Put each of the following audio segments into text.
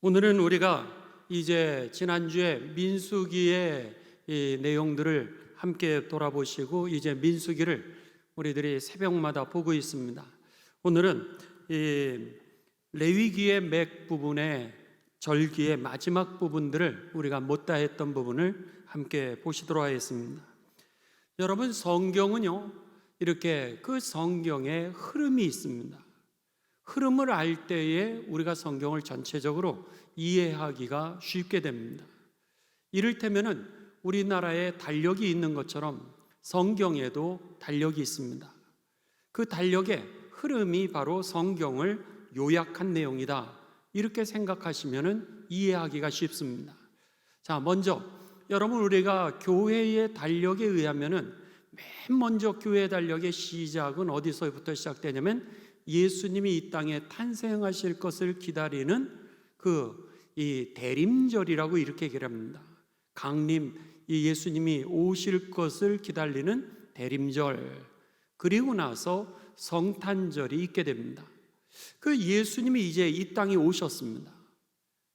오늘은 우리가 이제 지난주에 민수기의 이 내용들을 함께 돌아보시고 이제 민수기를 우리들이 새벽마다 보고 있습니다. 오늘은 이 레위기의 맥 부분의 절기의 마지막 부분들을 우리가 못다 했던 부분을 함께 보시도록 하겠습니다. 여러분, 성경은요, 이렇게 그 성경에 흐름이 있습니다. 흐름을 알 때에 우리가 성경을 전체적으로 이해하기가 쉽게 됩니다. 이를테면은 우리나라에 달력이 있는 것처럼 성경에도 달력이 있습니다. 그 달력의 흐름이 바로 성경을 요약한 내용이다, 이렇게 생각하시면은 이해하기가 쉽습니다. 자, 먼저 여러분, 우리가 교회의 달력에 의하면은 맨 먼저 교회 달력의 시작은 어디서부터 시작되냐면 예수님이 이 땅에 탄생하실 것을 기다리는 이 대림절이라고 이렇게 얘기를 합니다. 강림, 이 예수님이 오실 것을 기다리는 대림절, 그리고 나서 성탄절이 있게 됩니다. 그 예수님이 이제 이 땅에 오셨습니다.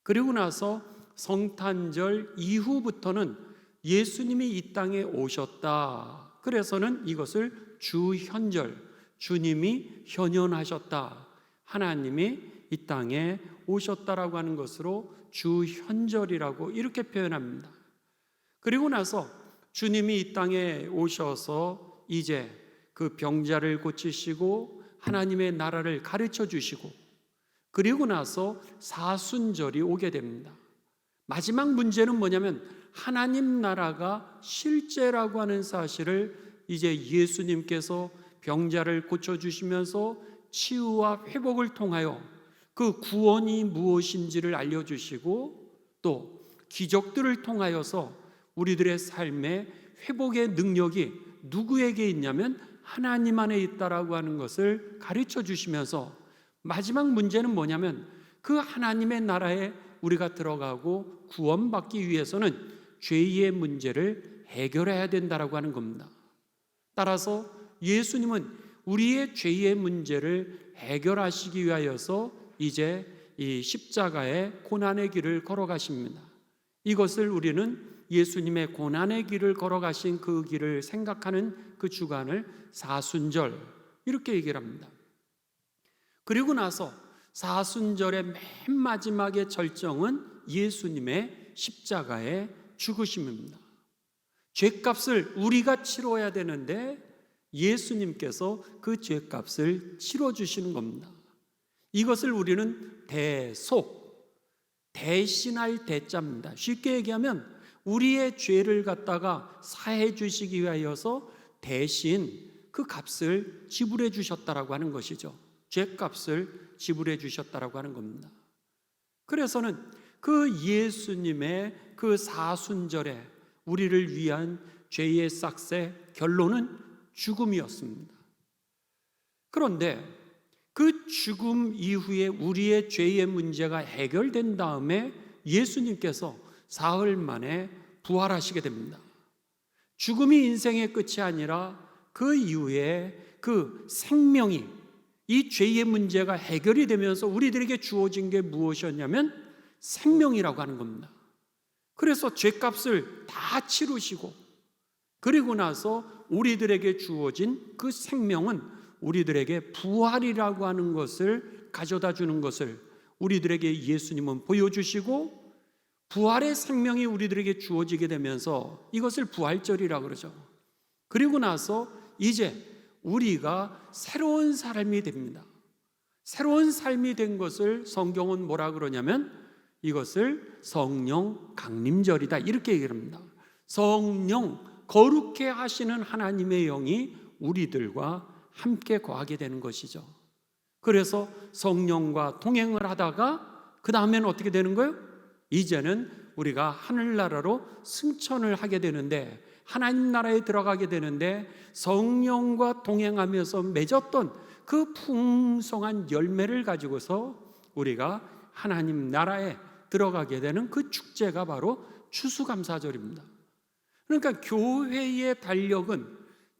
그리고 나서 성탄절 이후부터는 예수님이 이 땅에 오셨다, 그래서는 이것을 주현절, 주님이 현현하셨다, 하나님이 이 땅에 오셨다라고 하는 것으로 주현절이라고 이렇게 표현합니다. 그리고 나서 주님이 이 땅에 오셔서 이제 그 병자를 고치시고 하나님의 나라를 가르쳐 주시고, 그리고 나서 사순절이 오게 됩니다. 마지막 문제는 뭐냐면 하나님 나라가 실제라고 하는 사실을 이제 예수님께서 병자를 고쳐주시면서 치유와 회복을 통하여 그 구원이 무엇인지를 알려주시고, 또 기적들을 통하여서 우리들의 삶의 회복의 능력이 누구에게 있냐면 하나님 안에 있다라고 하는 것을 가르쳐 주시면서, 마지막 문제는 뭐냐면 그 하나님의 나라에 우리가 들어가고 구원받기 위해서는 죄의 문제를 해결해야 된다라고 하는 겁니다. 따라서 예수님은 우리의 죄의 문제를 해결하시기 위하여서 이제 이 십자가의 고난의 길을 걸어가십니다. 이것을 우리는 예수님의 고난의 길을 걸어가신 그 길을 생각하는 그 주간을 사순절, 이렇게 얘기를 합니다. 그리고 나서 사순절의 맨 마지막의 절정은 예수님의 십자가의 죽으심입니다. 죄값을 우리가 치러야 되는데 예수님께서 그 죄값을 치러주시는 겁니다. 이것을 우리는 대속, 대신할 대자입니다. 쉽게 얘기하면 우리의 죄를 갖다가 사해 주시기 위하여서 대신 그 값을 지불해 주셨다라고 하는 것이죠. 죄값을 지불해 주셨다라고 하는 겁니다. 그래서는 그 예수님의 그 사순절에 우리를 위한 죄의 싹세 결론은 죽음이었습니다. 그런데 그 죽음 이후에 우리의 죄의 문제가 해결된 다음에 예수님께서 사흘 만에 부활하시게 됩니다. 죽음이 인생의 끝이 아니라 그 이후에 그 생명이, 이 죄의 문제가 해결이 되면서 우리들에게 주어진 게 무엇이었냐면 생명이라고 하는 겁니다. 그래서 죄값을 다 치르시고, 그리고 나서 우리들에게 주어진 그 생명은 우리들에게 부활이라고 하는 것을 가져다 주는 것을 우리들에게 예수님은 보여주시고, 부활의 생명이 우리들에게 주어지게 되면서 이것을 부활절이라고 그러죠. 그리고 나서 이제 우리가 새로운 삶이 됩니다. 새로운 삶이 된 것을 성경은 뭐라 그러냐면 이것을 성령 강림절이다, 이렇게 얘기를 합니다. 성령, 거룩해 하시는 하나님의 영이 우리들과 함께 거하게 되는 것이죠. 그래서 성령과 동행을 하다가 그 다음에는 어떻게 되는 거예요? 이제는 우리가 하늘나라로 승천을 하게 되는데, 하나님 나라에 들어가게 되는데, 성령과 동행하면서 맺었던 그 풍성한 열매를 가지고서 우리가 하나님 나라에 들어가게 되는 그 축제가 바로 추수감사절입니다. 그러니까 교회의 달력은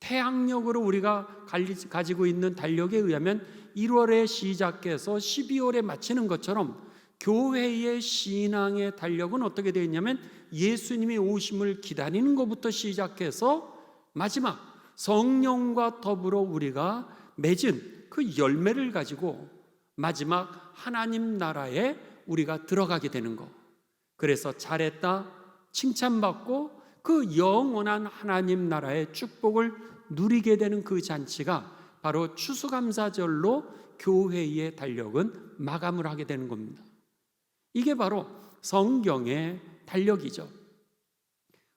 태양력으로 우리가 가지고 있는 달력에 의하면 1월에 시작해서 12월에 마치는 것처럼 교회의 신앙의 달력은 어떻게 되어 있냐면 예수님이 오심을 기다리는 것부터 시작해서 마지막 성령과 더불어 우리가 맺은 그 열매를 가지고 마지막 하나님 나라에 우리가 들어가게 되는 것. 그래서 잘했다 칭찬받고 그 영원한 하나님 나라의 축복을 누리게 되는 그 잔치가 바로 추수감사절로 교회의 달력은 마감을 하게 되는 겁니다. 이게 바로 성경의 달력이죠.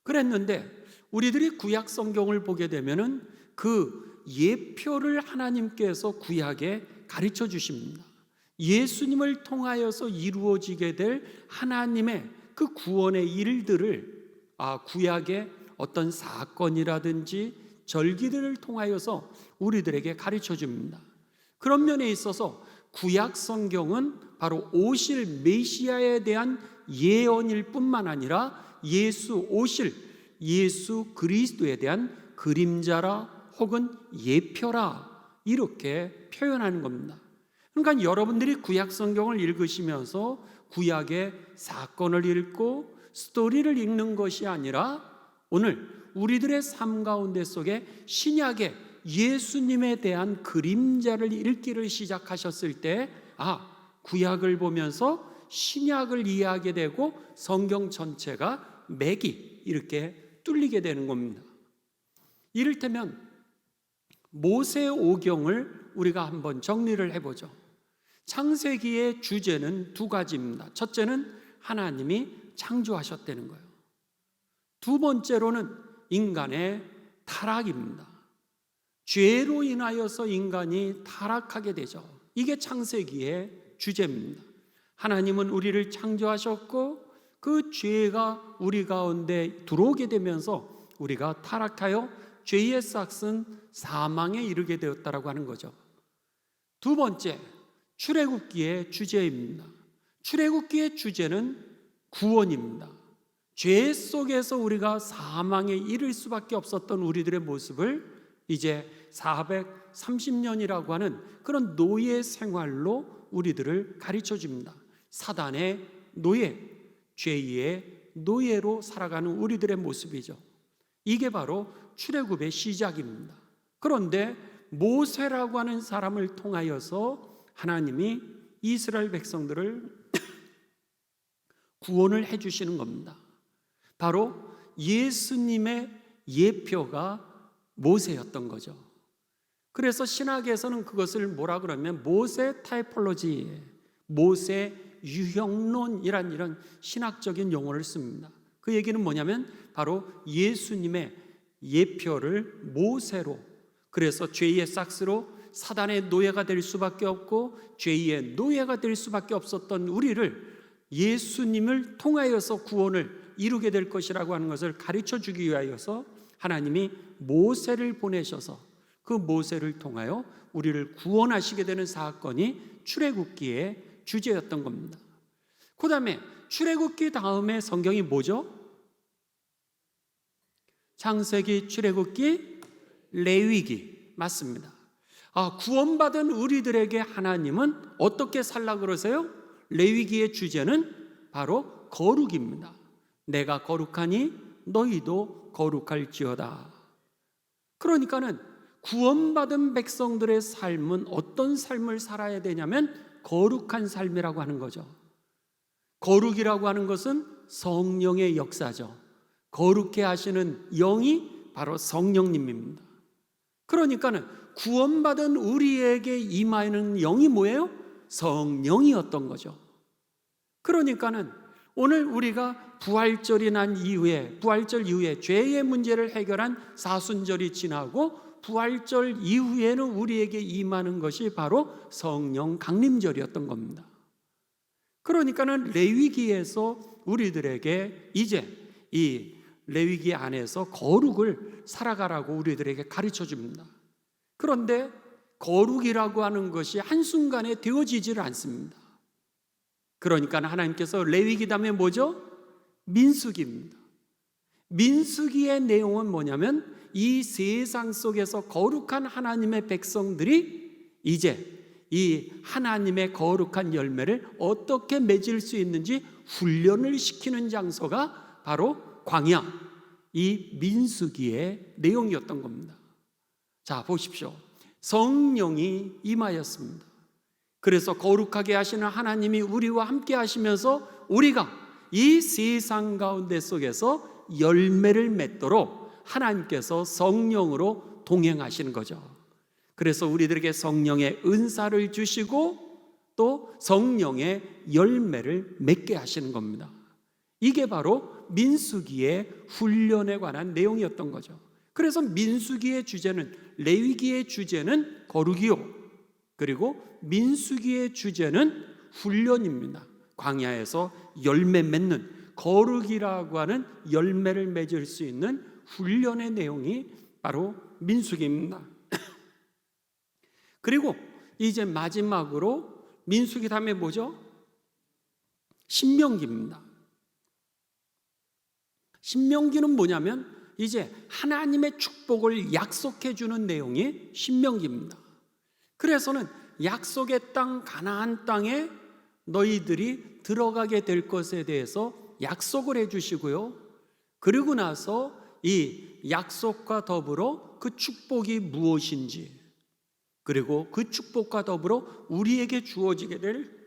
그랬는데 우리들이 구약 성경을 보게 되면은 그 예표를 하나님께서 구약에 가르쳐 주십니다. 예수님을 통하여서 이루어지게 될 하나님의 그 구원의 일들을 구약의 어떤 사건이라든지 절기들을 통하여서 우리들에게 가르쳐 줍니다. 그런 면에 있어서 구약 성경은 바로 오실 메시아에 대한 예언일 뿐만 아니라 오실 예수 그리스도에 대한 그림자라 혹은 예표라 이렇게 표현하는 겁니다. 그러니까 여러분들이 구약 성경을 읽으시면서 구약의 사건을 읽고 스토리를 읽는 것이 아니라 오늘 우리들의 삶 가운데 속에 신약의 예수님에 대한 그림자를 읽기를 시작하셨을 때 구약을 보면서 신약을 이해하게 되고 성경 전체가 맥이 이렇게 뚫리게 되는 겁니다. 이를테면 모세 오경을 우리가 한번 정리를 해보죠. 창세기의 주제는 두 가지입니다. 첫째는 하나님이 창조하셨다는 거예요. 두 번째로는 인간의 타락입니다. 죄로 인하여서 인간이 타락하게 되죠. 이게 창세기의 주제입니다. 하나님은 우리를 창조하셨고 그 죄가 우리 가운데 들어오게 되면서 우리가 타락하여 죄의 싹은 사망에 이르게 되었다라고 하는 거죠. 두 번째, 출애굽기의 주제입니다. 출애굽기의 주제는 구원입니다. 죄 속에서 우리가 사망에 이를 수밖에 없었던 우리들의 모습을 이제 430년이라고 하는 그런 노예 생활로 우리들을 가르쳐 줍니다. 사단의 노예, 죄의 노예로 살아가는 우리들의 모습이죠. 이게 바로 출애굽의 시작입니다. 그런데 모세라고 하는 사람을 통하여서 하나님이 이스라엘 백성들을 구원을 해주시는 겁니다. 바로 예수님의 예표가 모세였던 거죠. 그래서 신학에서는 그것을 뭐라 그러면 모세 타이폴로지, 모세 유형론이란 이런 신학적인 용어를 씁니다. 그 얘기는 뭐냐면 바로 예수님의 예표를 모세로, 그래서 죄의 싹스로 사단의 노예가 될 수밖에 없고 죄의 노예가 될 수밖에 없었던 우리를 예수님을 통하여서 구원을 이루게 될 것이라고 하는 것을 가르쳐 주기 위하여서 하나님이 모세를 보내셔서 그 모세를 통하여 우리를 구원하시게 되는 사건이 출애굽기의 주제였던 겁니다. 그 다음에 출애굽기 다음에 성경이 뭐죠? 창세기, 출애굽기, 레위기 맞습니다. 구원받은 우리들에게 하나님은 어떻게 살라 그러세요? 레위기의 주제는 바로 거룩입니다. 내가 거룩하니 너희도 거룩할지어다. 그러니까는 구원받은 백성들의 삶은 어떤 삶을 살아야 되냐면 거룩한 삶이라고 하는 거죠. 거룩이라고 하는 것은 성령의 역사죠. 거룩해 하시는 영이 바로 성령님입니다. 그러니까는 구원받은 우리에게 임하는 영이 뭐예요? 성령이었던 거죠. 그러니까는 오늘 우리가 부활절 이후에 죄의 문제를 해결한 사순절이 지나고 부활절 이후에는 우리에게 임하는 것이 바로 성령 강림절이었던 겁니다. 그러니까는 레위기에서 우리들에게 이제 이 레위기 안에서 거룩을 살아가라고 우리들에게 가르쳐 줍니다. 그런데 거룩이라고 하는 것이 한순간에 되어지지를 않습니다. 그러니까 하나님께서 레위기 다음에 뭐죠? 민수기입니다. 민수기의 내용은 뭐냐면 이 세상 속에서 거룩한 하나님의 백성들이 이제 이 하나님의 거룩한 열매를 어떻게 맺을 수 있는지 훈련을 시키는 장소가 바로 광야, 이 민수기의 내용이었던 겁니다. 자, 보십시오. 성령이 임하였습니다. 그래서 거룩하게 하시는 하나님이 우리와 함께 하시면서 우리가 이 세상 가운데 속에서 열매를 맺도록 하나님께서 성령으로 동행하시는 거죠. 그래서 우리들에게 성령의 은사를 주시고 또 성령의 열매를 맺게 하시는 겁니다. 이게 바로 민수기의 훈련에 관한 내용이었던 거죠. 그래서 민수기의 주제는, 레위기의 주제는 거룩이요, 그리고 민수기의 주제는 훈련입니다. 광야에서 열매 맺는, 거룩이라고 하는 열매를 맺을 수 있는 훈련의 내용이 바로 민수기입니다. 그리고 이제 마지막으로 민수기 다음에 뭐죠? 신명기입니다. 신명기는 뭐냐면 이제 하나님의 축복을 약속해 주는 내용이 신명기입니다. 그래서는 약속의 땅 가나안 땅에 너희들이 들어가게 될 것에 대해서 약속을 해 주시고요, 그리고 나서 이 약속과 더불어 그 축복이 무엇인지, 그리고 그 축복과 더불어 우리에게 주어지게 될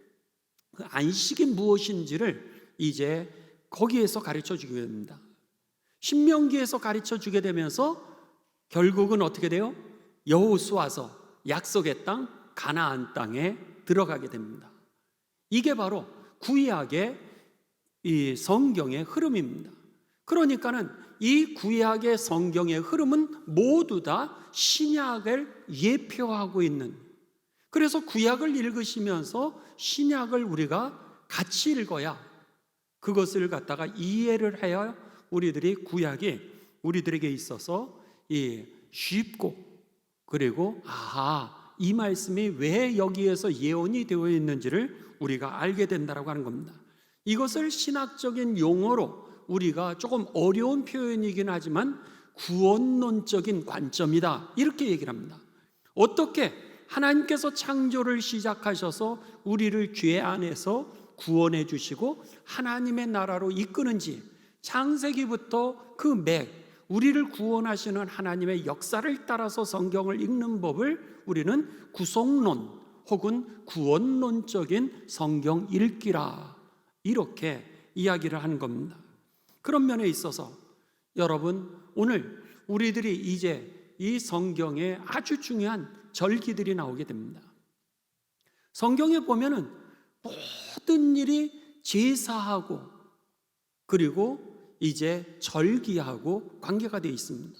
그 안식이 무엇인지를 이제 거기에서 가르쳐 주게 됩니다. 신명기에서 가르쳐 주게 되면서 결국은 어떻게 돼요? 여호수아서 약속의 땅 가나안 땅에 들어가게 됩니다. 이게 바로 구약의 이 성경의 흐름입니다. 그러니까는 이 구약의 성경의 흐름은 모두 다 신약을 예표하고 있는, 그래서 구약을 읽으시면서 신약을 우리가 같이 읽어야 그것을 갖다가 이해를 해야 우리들이 구약이 우리들에게 있어서 쉽고, 그리고 이 말씀이 왜 여기에서 예언이 되어 있는지를 우리가 알게 된다라고 하는 겁니다. 이것을 신학적인 용어로 우리가 조금 어려운 표현이긴 하지만 구원론적인 관점이다, 이렇게 얘기를 합니다. 어떻게 하나님께서 창조를 시작하셔서 우리를 죄 안에서 구원해 주시고 하나님의 나라로 이끄는지, 창세기부터 그 우리를 구원하시는 하나님의 역사를 따라서 성경을 읽는 법을 우리는 구속론 혹은 구원론적인 성경 읽기라, 이렇게 이야기를 하는 겁니다. 그런 면에 있어서 여러분, 오늘 우리들이 이제 이 성경에 아주 중요한 절기들이 나오게 됩니다. 성경에 보면은 모든 일이 제사하고 그리고 이제 절기하고 관계가 되어 있습니다.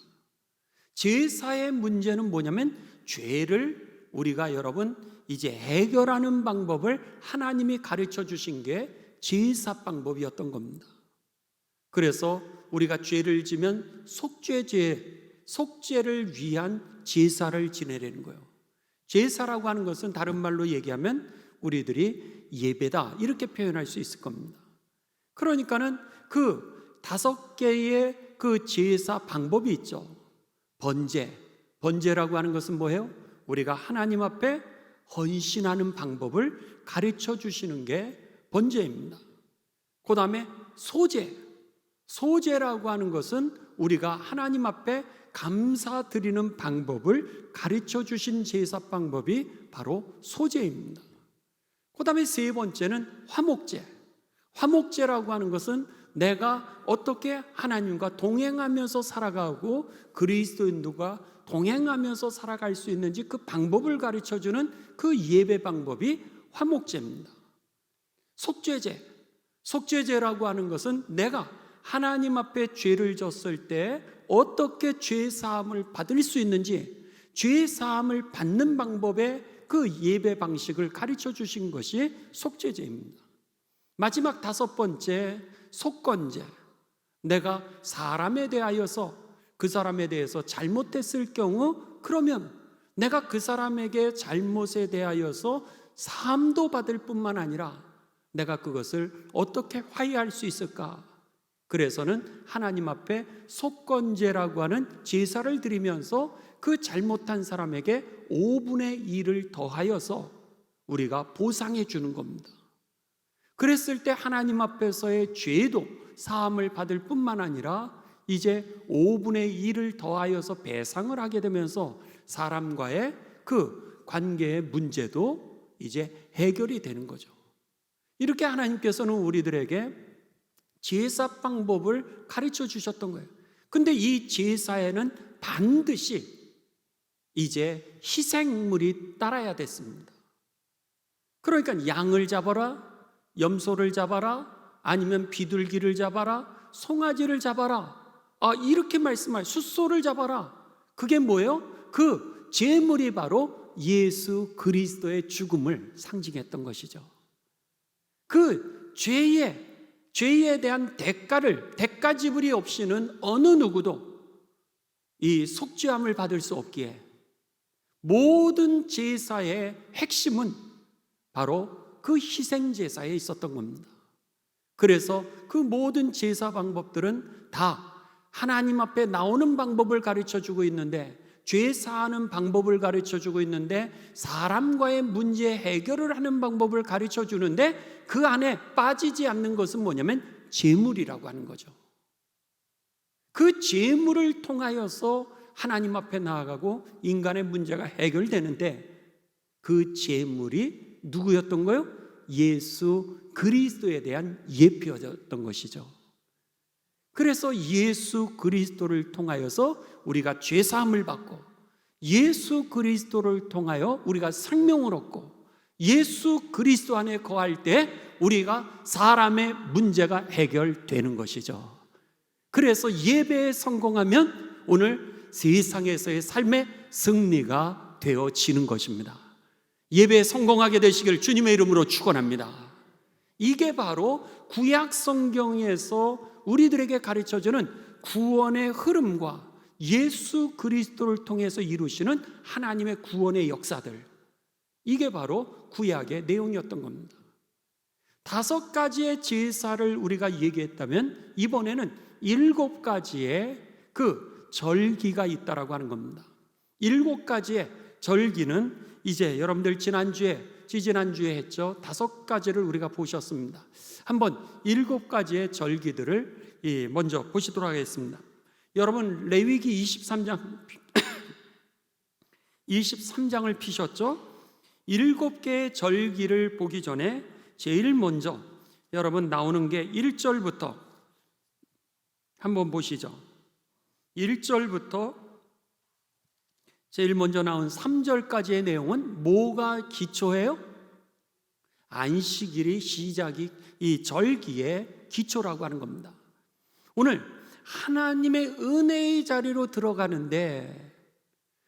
제사의 문제는 뭐냐면 죄를 우리가 여러분 이제 해결하는 방법을 하나님이 가르쳐 주신 게 제사 방법이었던 겁니다. 그래서 우리가 죄를 지면 속죄를 위한 제사를 지내려는 거예요. 제사라고 하는 것은 다른 말로 얘기하면 우리들이 예배다, 이렇게 표현할 수 있을 겁니다. 그러니까는 그 5개의 그 제사 방법이 있죠. 번제라고 하는 것은 뭐예요? 우리가 하나님 앞에 헌신하는 방법을 가르쳐 주시는 게 번제입니다. 그 다음에 소제라고 하는 것은 우리가 하나님 앞에 감사드리는 방법을 가르쳐 주신 제사 방법이 바로 소제입니다. 그 다음에 3번째는 화목제라고 하는 것은 내가 어떻게 하나님과 동행하면서 살아가고 그리스도인들과 동행하면서 살아갈 수 있는지 그 방법을 가르쳐 주는 그 예배 방법이 화목제입니다. 속죄제라고 하는 것은 내가 하나님 앞에 죄를 졌을 때 어떻게 죄 사함을 받을 수 있는지, 죄 사함을 받는 방법의 그 예배 방식을 가르쳐 주신 것이 속죄제입니다. 마지막 5번째, 속건제. 내가 사람에 대하여서 그 사람에 대해서 잘못했을 경우, 그러면 내가 그 사람에게 잘못에 대하여서 사함도 받을 뿐만 아니라 내가 그것을 어떻게 화해할 수 있을까? 그래서는 하나님 앞에 속건제라고 하는 제사를 드리면서 그 잘못한 사람에게 5분의 1을 더하여서 우리가 보상해 주는 겁니다. 그랬을 때 하나님 앞에서의 죄도 사함을 받을 뿐만 아니라 이제 5분의 1을 더하여서 배상을 하게 되면서 사람과의 그 관계의 문제도 이제 해결이 되는 거죠. 이렇게 하나님께서는 우리들에게 제사 방법을 가르쳐 주셨던 거예요. 근데 이 제사에는 반드시 이제 희생물이 따라야 됐습니다. 그러니까 양을 잡아라, 염소를 잡아라, 아니면 비둘기를 잡아라, 송아지를 잡아라, 이렇게 말씀할 숫소를 잡아라. 그게 뭐예요? 그 제물이 바로 예수 그리스도의 죽음을 상징했던 것이죠. 그 죄에 대한 대가 지불이 없이는 어느 누구도 이 속죄함을 받을 수 없기에 모든 제사의 핵심은 바로 그 희생 제사에 있었던 겁니다. 그래서 그 모든 제사 방법들은 다 하나님 앞에 나오는 방법을 가르쳐 주고 있는데, 죄 사하는 방법을 가르쳐 주고 있는데, 사람과의 문제 해결을 하는 방법을 가르쳐 주는데, 그 안에 빠지지 않는 것은 뭐냐면 제물이라고 하는 거죠. 그 제물을 통하여서 하나님 앞에 나아가고 인간의 문제가 해결되는데, 그 제물이 누구였던 거예요? 예수 그리스도에 대한 예표였던 것이죠. 그래서 예수 그리스도를 통하여서 우리가 죄사함을 받고, 예수 그리스도를 통하여 우리가 생명을 얻고, 예수 그리스도 안에 거할 때 우리가 사람의 문제가 해결되는 것이죠. 그래서 예배에 성공하면 오늘 세상에서의 삶의 승리가 되어지는 것입니다. 예배에 성공하게 되시길 주님의 이름으로 축원합니다. 이게 바로 구약 성경에서 우리들에게 가르쳐주는 구원의 흐름과 예수 그리스도를 통해서 이루시는 하나님의 구원의 역사들, 이게 바로 구약의 내용이었던 겁니다. 5가지의 제사를 우리가 얘기했다면 이번에는 7가지의 그 절기가 있다라고 하는 겁니다. 7가지의 절기는 이제 여러분들 지지난주에 했죠. 5가지를 우리가 보셨습니다. 한번 7가지의 절기들을 먼저 보시도록 하겠습니다. 여러분 레위기 23장을 피셨죠? 7개의 절기를 보기 전에 제일 먼저 여러분 나오는 게 1절부터 한번 보시죠. 1절부터 제일 먼저 나온 3절까지의 내용은 뭐가 기초예요? 안식일이 시작이 이 절기의 기초라고 하는 겁니다. 오늘 하나님의 은혜의 자리로 들어가는데,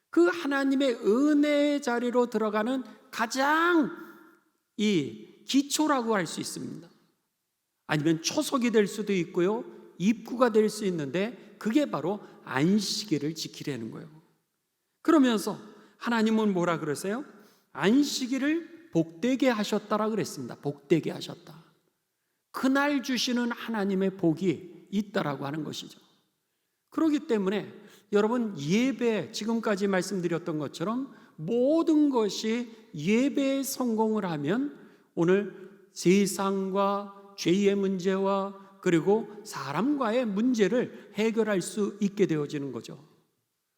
그 하나님의 은혜의 자리로 들어가는 가장 이 기초라고 할 수 있습니다. 아니면 초석이 될 수도 있고요, 입구가 될 수 있는데, 그게 바로 안식일을 지키려는 거예요. 그러면서 하나님은 뭐라 그러세요? 안식일을 복되게 하셨다라 그랬습니다. 복되게 하셨다. 그날 주시는 하나님의 복이 있다라고 하는 것이죠. 그렇기 때문에 여러분 예배, 지금까지 말씀드렸던 것처럼 모든 것이 예배에 성공을 하면 오늘 세상과 죄의 문제와 그리고 사람과의 문제를 해결할 수 있게 되어지는 거죠.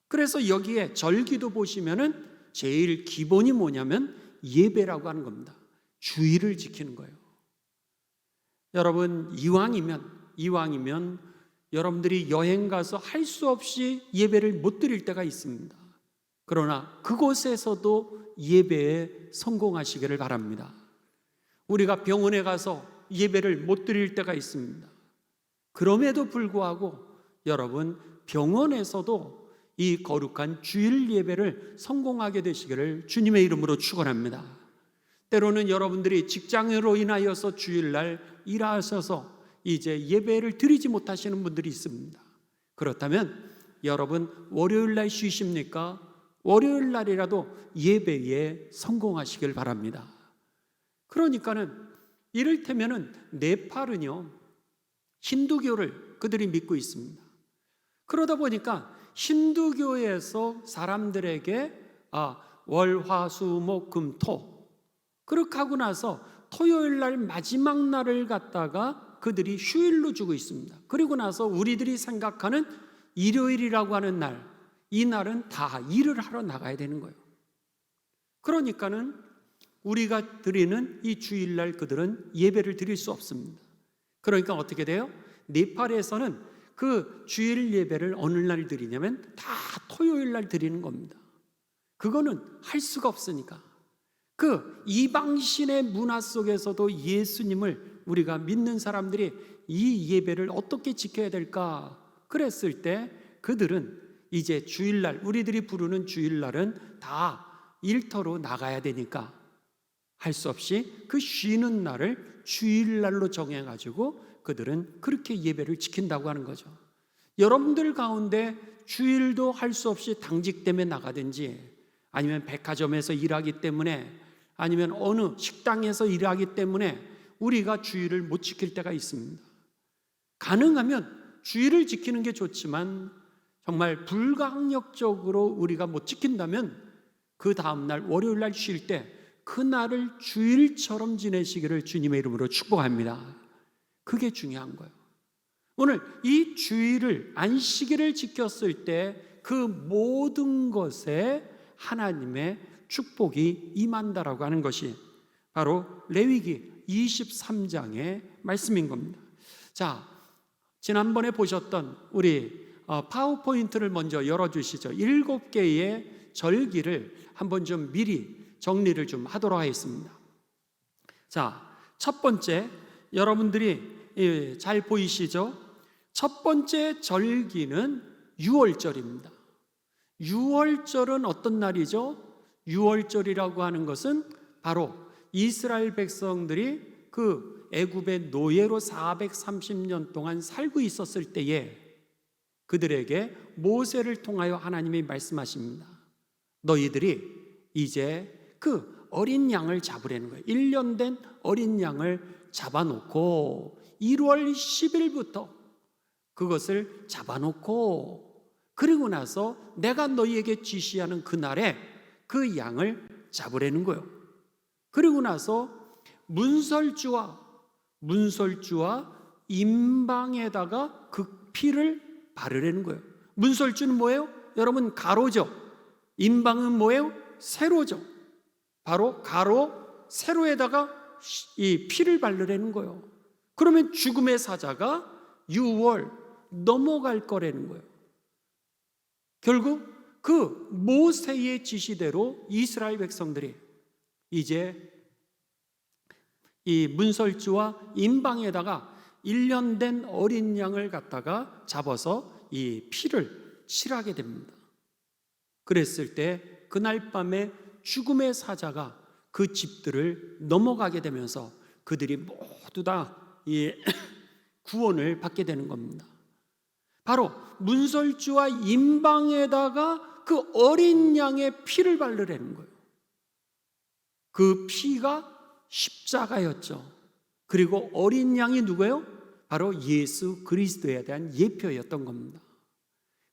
그래서 여기에 절기도 보시면은 제일 기본이 뭐냐면 예배라고 하는 겁니다. 주의를 지키는 거예요. 여러분 이왕이면 여러분들이 여행 가서 할 수 없이 예배를 못 드릴 때가 있습니다. 그러나 그곳에서도 예배에 성공하시기를 바랍니다. 우리가 병원에 가서 예배를 못 드릴 때가 있습니다. 그럼에도 불구하고 여러분 병원에서도 이 거룩한 주일 예배를 성공하게 되시기를 주님의 이름으로 축원합니다. 때로는 여러분들이 직장으로 인하여서 주일날 일하셔서 이제 예배를 드리지 못하시는 분들이 있습니다. 그렇다면 여러분 월요일날 쉬십니까? 월요일날이라도 예배에 성공하시길 바랍니다. 그러니까는 이를테면은 네팔은요 힌두교를 그들이 믿고 있습니다. 그러다 보니까 힌두교에서 사람들에게 월, 화, 수, 목, 금, 토, 그렇게 하고 나서 토요일 날 마지막 날을 갖다가 그들이 휴일로 주고 있습니다. 그리고 나서 우리들이 생각하는 일요일이라고 하는 날, 이 날은 다 일을 하러 나가야 되는 거예요. 그러니까는 우리가 드리는 이 주일날 그들은 예배를 드릴 수 없습니다. 그러니까 어떻게 돼요? 네팔에서는 그 주일 예배를 어느 날 드리냐면 다 토요일 날 드리는 겁니다. 그거는 할 수가 없으니까. 그 이방신의 문화 속에서도 예수님을 우리가 믿는 사람들이 이 예배를 어떻게 지켜야 될까? 그랬을 때 그들은 이제 주일날, 우리들이 부르는 주일날은 다 일터로 나가야 되니까 할 수 없이 그 쉬는 날을 주일날로 정해가지고 그들은 그렇게 예배를 지킨다고 하는 거죠. 여러분들 가운데 주일도 할 수 없이 당직 때문에 나가든지 아니면 백화점에서 일하기 때문에 아니면 어느 식당에서 일하기 때문에 우리가 주일을 못 지킬 때가 있습니다. 가능하면 주일을 지키는 게 좋지만 정말 불가항력적으로 우리가 못 지킨다면 그 다음날 월요일날 쉴 때 그날을 주일처럼 지내시기를 주님의 이름으로 축복합니다. 그게 중요한 거예요. 오늘 이 주일을, 안식일을 지켰을 때 그 모든 것에 하나님의 축복이 임한다라고 하는 것이 바로 레위기 23장의 말씀인 겁니다. 자, 지난번에 보셨던 우리 파워포인트를 먼저 열어주시죠. 7개의 절기를 한번 좀 미리 정리를 좀 하도록 하겠습니다. 자, 첫 번째, 여러분들이 잘 보이시죠? 첫 번째 절기는 6월절입니다. 6월절은 어떤 날이죠? 6월절이라고 하는 것은 바로 이스라엘 백성들이 그 애굽의 노예로 430년 동안 살고 있었을 때에 그들에게 모세를 통하여 하나님이 말씀하십니다. 너희들이 이제 그 어린 양을 잡으라는 거예요. 1년 된 어린 양을 잡아놓고 1월 10일부터 그것을 잡아놓고 그리고 나서 내가 너희에게 지시하는 그날에 그 양을 잡으라는 거예요. 그리고 나서 문설주와 임방에다가 그 피를 바르라는 거예요. 문설주는 뭐예요? 여러분 가로죠. 임방은 뭐예요? 세로죠. 바로 가로, 세로에다가 이 피를 바르라는 거예요. 그러면 죽음의 사자가 6월 넘어갈 거라는 거예요. 결국 그 모세의 지시대로 이스라엘 백성들이 이제 이 문설주와 임방에다가 1년 된 어린 양을 갖다가 잡아서 이 피를 칠하게 됩니다. 그랬을 때 그날 밤에 죽음의 사자가 그 집들을 넘어가게 되면서 그들이 모두 다 이 구원을 받게 되는 겁니다. 바로 문설주와 임방에다가 그 어린 양의 피를 바르라는 거예요. 그 피가 십자가였죠. 그리고 어린 양이 누구예요? 바로 예수 그리스도에 대한 예표였던 겁니다.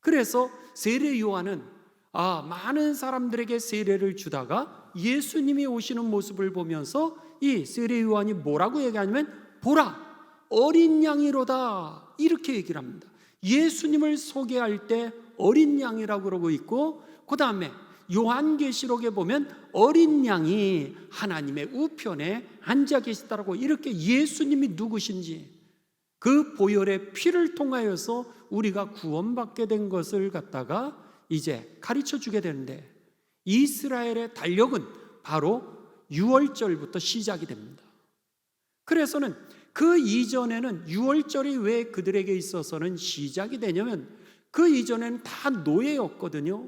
그래서 세례 요한은 많은 사람들에게 세례를 주다가 예수님이 오시는 모습을 보면서 이 세례 요한이 뭐라고 얘기하냐면 보라 어린 양이로다 이렇게 얘기를 합니다. 예수님을 소개할 때 어린 양이라고 그러고 있고 그 다음에 요한계시록에 보면 어린 양이 하나님의 우편에 앉아 계시다라고 이렇게 예수님이 누구신지 그 보혈의 피를 통하여서 우리가 구원받게 된 것을 갖다가 이제 가르쳐 주게 되는데 이스라엘의 달력은 바로 6월절부터 시작이 됩니다. 그래서는 그 이전에는 6월절이 왜 그들에게 있어서는 시작이 되냐면 그 이전에는 다 노예였거든요.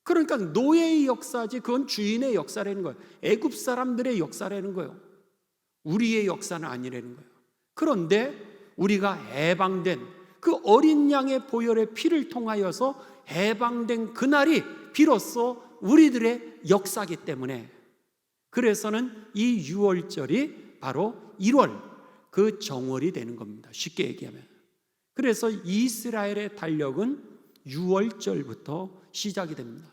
그러니까 노예의 역사지 그건 주인의 역사라는 거예요. 애굽 사람들의 역사라는 거예요. 우리의 역사는 아니라는 거예요. 그런데 우리가 해방된 그 어린 양의 보혈의 피를 통하여서 해방된 그날이 비로소 우리들의 역사이기 때문에 그래서는 이 6월절이 바로 1월 그 정월이 되는 겁니다. 쉽게 얘기하면. 그래서 이스라엘의 달력은 6월절부터 시작이 됩니다.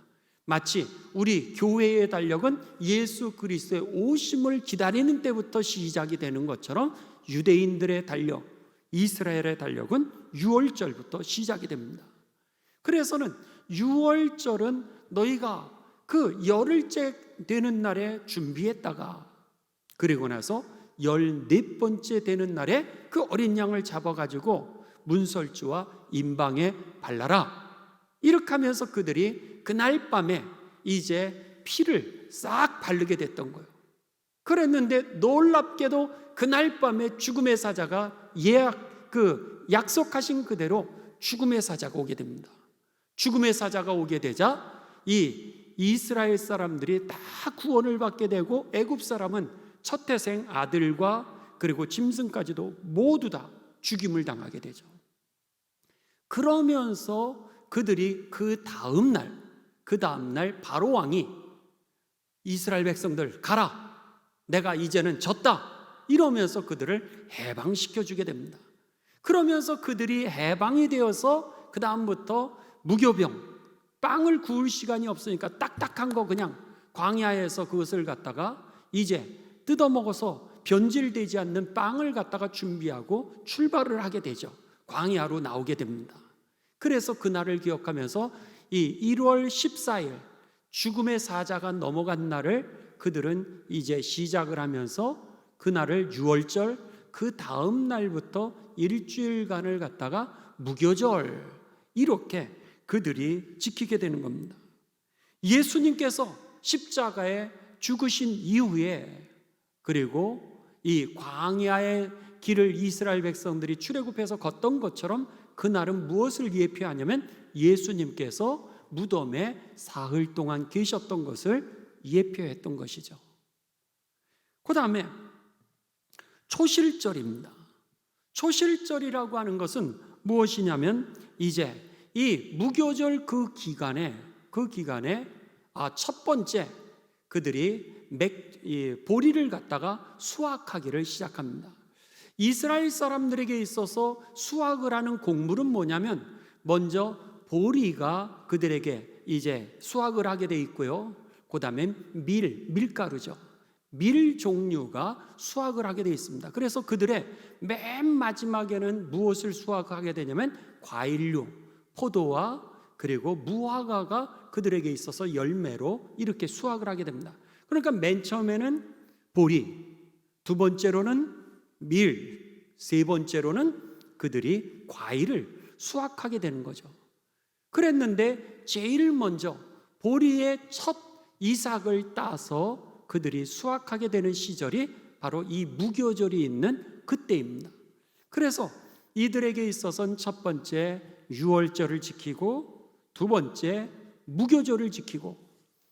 마치 우리 교회의 달력은 예수 그리스도의 오심을 기다리는 때부터 시작이 되는 것처럼 유대인들의 달력, 이스라엘의 달력은 유월절부터 시작이 됩니다. 그래서는 유월절은 너희가 그 열흘째 되는 날에 준비했다가, 그리고 나서 14번째 되는 날에 그 어린 양을 잡아가지고 문설주와 임방에 발라라. 이렇게 하면서 그들이 그날 밤에 이제 피를 싹 바르게 됐던 거예요. 그랬는데 놀랍게도 그날 밤에 죽음의 사자가 약속하신 그대로 죽음의 사자가 오게 됩니다. 죽음의 사자가 오게 되자 이 이스라엘 사람들이 다 구원을 받게 되고, 애굽 사람은 첫 태생 아들과 그리고 짐승까지도 모두 다 죽임을 당하게 되죠. 그러면서 그들이 그 다음 날 바로 왕이 이스라엘 백성들 가라, 내가 이제는 졌다, 이러면서 그들을 해방시켜 주게 됩니다. 그러면서 그들이 해방이 되어서 그 다음부터 무교병, 빵을 구울 시간이 없으니까 딱딱한 거 그냥 광야에서 그것을 갖다가 이제 뜯어먹어서 변질되지 않는 빵을 갖다가 준비하고 출발을 하게 되죠. 광야로 나오게 됩니다. 그래서 그날을 기억하면서 이 1월 14일 죽음의 사자가 넘어간 날을 그들은 이제 시작을 하면서 그날을 유월절, 그 다음 날부터 일주일간을 갖다가 무교절, 이렇게 그들이 지키게 되는 겁니다. 예수님께서 십자가에 죽으신 이후에, 그리고 이 광야의 길을 이스라엘 백성들이 출애굽해서 걷던 것처럼 그날은 무엇을 예표하냐면 예수님께서 무덤에 사흘 동안 계셨던 것을 예표했던 것이죠. 그 다음에 초실절입니다. 초실절이라고 하는 것은 무엇이냐면 이제 이 무교절 그 기간에 첫 번째 그들이 보리를 갖다가 수확하기를 시작합니다. 이스라엘 사람들에게 있어서 수확을 하는 곡물은 뭐냐면 먼저 보리가 그들에게 이제 수확을 하게 돼 있고요. 그 다음에 밀가루죠. 밀 종류가 수확을 하게 돼 있습니다. 그래서 그들의 맨 마지막에는 무엇을 수확하게 되냐면 과일류, 포도와 그리고 무화과가 그들에게 있어서 열매로 이렇게 수확을 하게 됩니다. 그러니까 맨 처음에는 보리, 두 번째로는 밀, 세 번째로는 그들이 과일을 수확하게 되는 거죠. 그랬는데 제일 먼저 보리의 첫 이삭을 따서 그들이 수확하게 되는 시절이 바로 이 무교절이 있는 그때입니다. 그래서 이들에게 있어서는 첫 번째 유월절을 지키고, 두 번째 무교절을 지키고,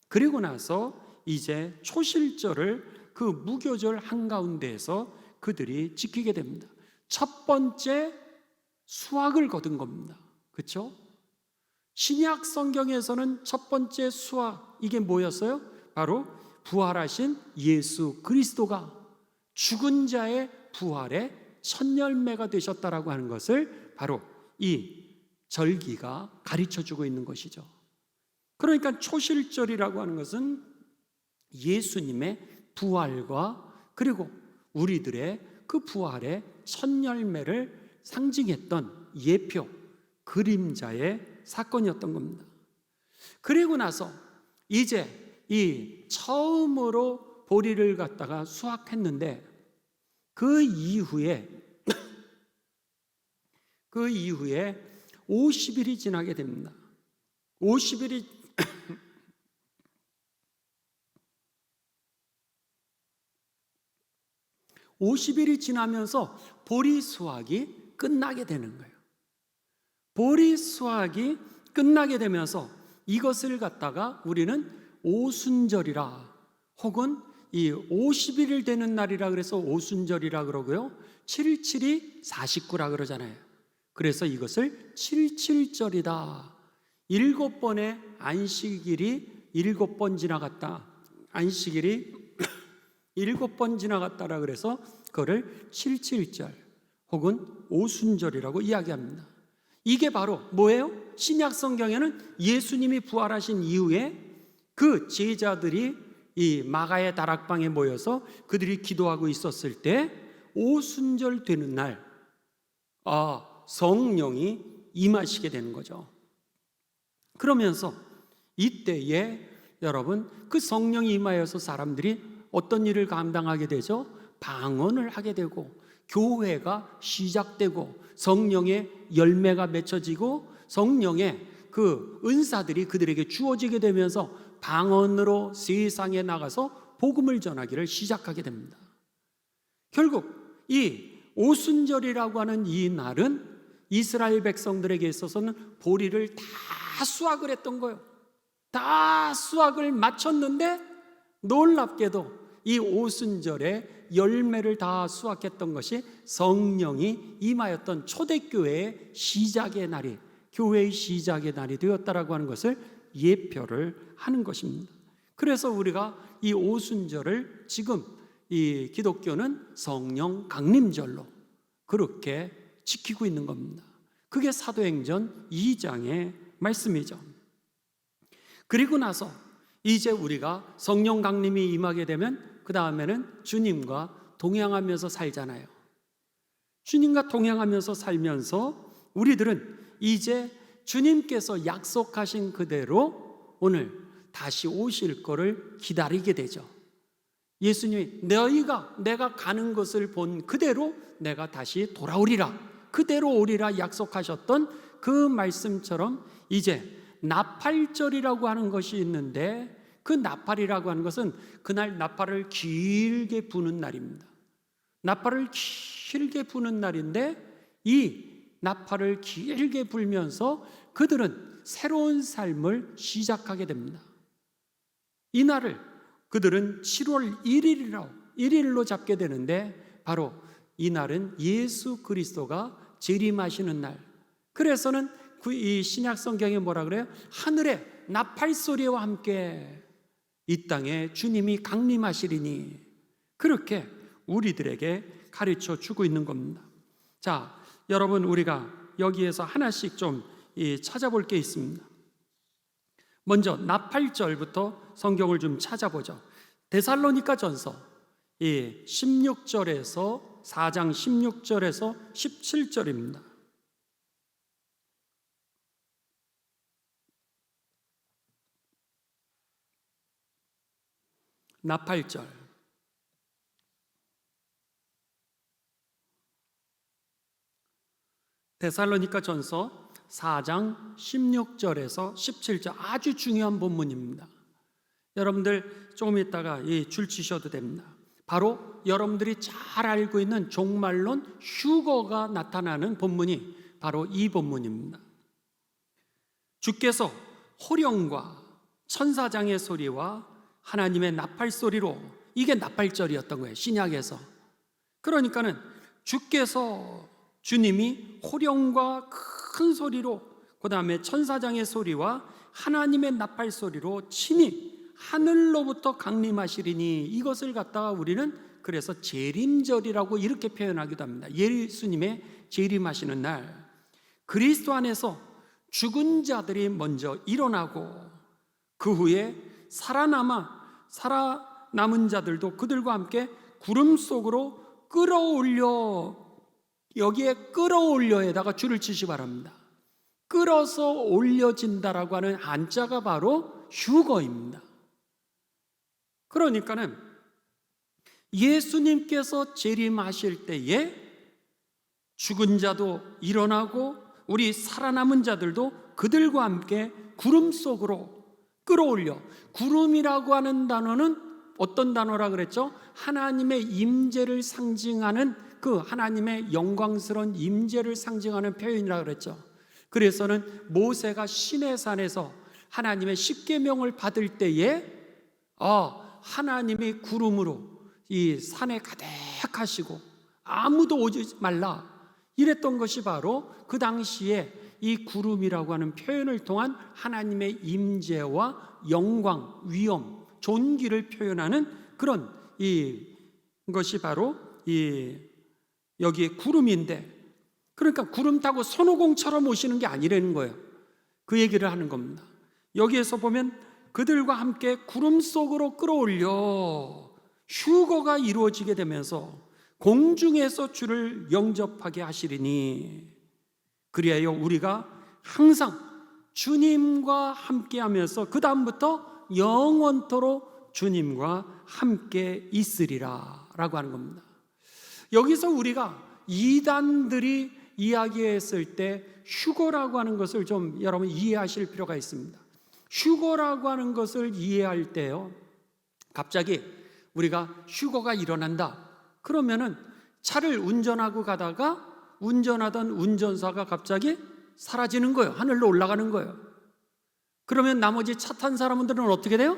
그리고 나서 이제 초실절을 그 무교절 한가운데에서 그들이 지키게 됩니다. 첫 번째 수확을 거둔 겁니다. 그렇죠? 신약 성경에서는 첫 번째 수확, 이게 뭐였어요? 바로 부활하신 예수 그리스도가 죽은 자의 부활의 첫 열매가 되셨다라고 하는 것을 바로 이 절기가 가르쳐주고 있는 것이죠. 그러니까 초실절이라고 하는 것은 예수님의 부활과 그리고 우리들의 그 부활의 첫 열매를 상징했던 예표, 그림자의 사건이었던 겁니다. 그리고 나서 이제 이 처음으로 보리를 갖다가 수확했는데 그 이후에 50일이 지나게 됩니다. 50일이 지나면서 보리 수확이 끝나게 되는 거예요. 보리 수확이 끝나게 되면서 이것을 갖다가 우리는 오순절이라, 혹은 이 50일 되는 날이라 그래서 오순절이라 그러고요, 77이 49라 그러잖아요. 그래서 이것을 77절이다. 7번의 안식일이 7번 지나갔다. 안식일이 7번 지나갔다라 그래서 그거를 77절 혹은 오순절이라고 이야기합니다. 이게 바로 뭐예요? 신약 성경에는 예수님이 부활하신 이후에 그 제자들이 이 마가의 다락방에 모여서 그들이 기도하고 있었을 때 오순절 되는 날 성령이 임하시게 되는 거죠. 그러면서 이때에 여러분 그 성령이 임하여서 사람들이 어떤 일을 감당하게 되죠? 방언을 하게 되고 교회가 시작되고 성령의 열매가 맺혀지고 성령의 그 은사들이 그들에게 주어지게 되면서 방언으로 세상에 나가서 복음을 전하기를 시작하게 됩니다. 결국 이 오순절이라고 하는 이 날은 이스라엘 백성들에게 있어서는 보리를 다 수확을 했던 거예요. 다 수확을 마쳤는데 놀랍게도 이 오순절에 열매를 다 수확했던 것이 성령이 임하였던 초대교회의 시작의 날이, 교회의 시작의 날이 되었다라고 하는 것을 예표를 하는 것입니다. 그래서 우리가 이 오순절을 지금 이 기독교는 성령 강림절로 그렇게 지키고 있는 겁니다. 그게 사도행전 2장의 말씀이죠. 그리고 나서 이제 우리가 성령 강림이 임하게 되면 그 다음에는 주님과 동행하면서 살잖아요. 주님과 동행하면서 살면서 우리들은 이제 주님께서 약속하신 그대로 오늘 다시 오실 거를 기다리게 되죠. 예수님이 내가 가는 것을 본 그대로 내가 다시 돌아오리라, 그대로 오리라 약속하셨던 그 말씀처럼 이제 나팔절이라고 하는 것이 있는데 그 나팔이라고 하는 것은 그날 나팔을 길게 부는 날입니다. 나팔을 길게 부는 날인데 이 나팔을 길게 불면서 그들은 새로운 삶을 시작하게 됩니다. 이 날을 그들은 7월 1일로 잡게 되는데 바로 이 날은 예수 그리스도가 재림하시는 날. 그래서는 이 신약 성경에 뭐라 그래요? 하늘에 나팔 소리와 함께 이 땅에 주님이 강림하시리니, 그렇게 우리들에게 가르쳐 주고 있는 겁니다. 자, 여러분 우리가 여기에서 하나씩 좀 찾아볼 게 있습니다. 먼저 나팔절부터 성경을 좀 찾아보죠. 데살로니가 전서 16절에서 4장 16절에서 17절입니다. 나팔절. 데살로니가 전서 4장 16절에서 17절 아주 중요한 본문입니다. 여러분들 조금 있다가 줄 치셔도 됩니다. 바로 여러분들이 잘 알고 있는 종말론 휴거가 나타나는 본문이 바로 이 본문입니다. 주께서 호령과 천사장의 소리와 하나님의 나팔 소리로, 이게 나팔절이었던 거예요, 신약에서. 그러니까는 주님이 호령과 큰 소리로, 그 다음에 천사장의 소리와 하나님의 나팔 소리로 친히 하늘로부터 강림하시리니, 이것을 갖다가 우리는 그래서 재림절이라고 이렇게 표현하기도 합니다. 예수님의 재림하시는 날, 그리스도 안에서 죽은 자들이 먼저 일어나고 그 후에 살아남은 자들도 그들과 함께 구름 속으로 끌어올려, 여기에 끌어올려에다가 줄을 치시 바랍니다. 끌어서 올려진다라고 하는 한자가 바로 휴거입니다. 그러니까는 예수님께서 재림하실 때에 죽은 자도 일어나고 우리 살아남은 자들도 그들과 함께 구름 속으로 끌어올려. 구름이라고 하는 단어는 어떤 단어라 그랬죠? 하나님의 임재를 상징하는, 그 하나님의 영광스러운 임재를 상징하는 표현이라고 그랬죠. 그래서는 모세가 시내산에서 하나님의 십계명을 받을 때에 하나님이 구름으로 이 산에 가득하시고 아무도 오지 말라 이랬던 것이 바로 그 당시에 이 구름이라고 하는 표현을 통한 하나님의 임재와 영광, 위엄, 존귀를 표현하는 그런 것이 바로 여기에 구름인데, 그러니까 구름 타고 손오공처럼 오시는 게 아니라는 거예요. 그 얘기를 하는 겁니다. 여기에서 보면 그들과 함께 구름 속으로 끌어올려 휴거가 이루어지게 되면서 공중에서 주를 영접하게 하시리니 그리하여 우리가 항상 주님과 함께하면서 그 다음부터 영원토록 주님과 함께 있으리라 라고 하는 겁니다. 여기서 우리가 이단들이 이야기했을 때 휴거라고 하는 것을 좀 여러분 이해하실 필요가 있습니다. 휴거라고 하는 것을 이해할 때요, 갑자기 우리가 휴거가 일어난다 그러면은 차를 운전하고 가다가 운전하던 운전사가 갑자기 사라지는 거예요. 하늘로 올라가는 거예요. 그러면 나머지 차 탄 사람들은 어떻게 돼요?